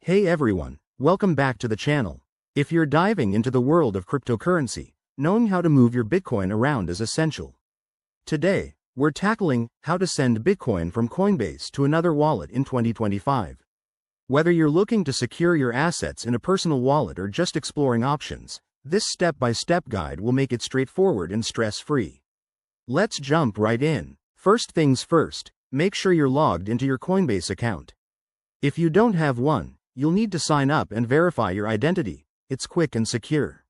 Hey everyone, welcome back to the channel. If you're diving into the world of cryptocurrency, knowing how to move your Bitcoin around is essential. Today, we're tackling how to send Bitcoin from Coinbase to another wallet in 2025. Whether you're looking to secure your assets in a personal wallet or just exploring options, this step-by-step guide will make it straightforward and stress-free. Let's jump right in. First things first, make sure you're logged into your Coinbase account. If you don't have one, you'll need to sign up and verify your identity. It's quick and secure.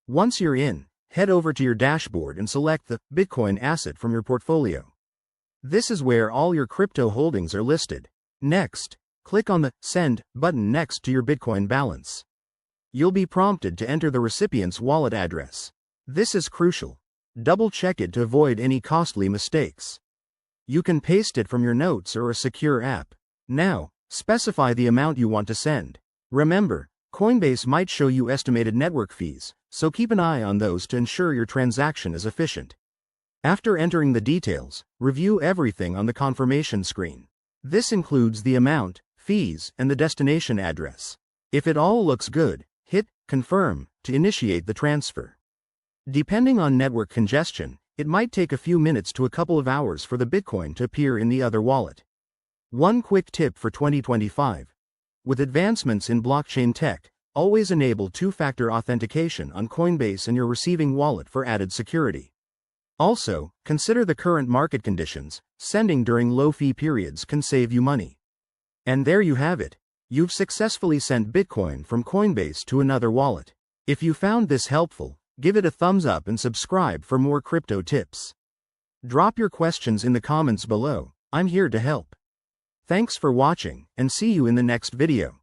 Once you're in, head over to your dashboard and select the Bitcoin asset from your portfolio. This is where all your crypto holdings are listed. Next, click on the Send button next to your Bitcoin balance. You'll be prompted to enter the recipient's wallet address. This is crucial. Double-check it to avoid any costly mistakes. You can paste it from your notes or a secure app. Now, specify the amount you want to send. Remember, Coinbase might show you estimated network fees, so keep an eye on those to ensure your transaction is efficient. After entering the details, review everything on the confirmation screen. This includes the amount, fees, and the destination address. If it all looks good, hit Confirm to initiate the transfer. Depending on network congestion, it might take a few minutes to a couple of hours for the Bitcoin to appear in the other wallet. One quick tip for 2025. With advancements in blockchain tech, always enable two-factor authentication on Coinbase and your receiving wallet for added security. Also, consider the current market conditions. Sending during low-fee periods can save you money. And there you have it. You've successfully sent Bitcoin from Coinbase to another wallet. If you found this helpful, give it a thumbs up and subscribe for more crypto tips. Drop your questions in the comments below. I'm here to help. Thanks for watching, and see you in the next video.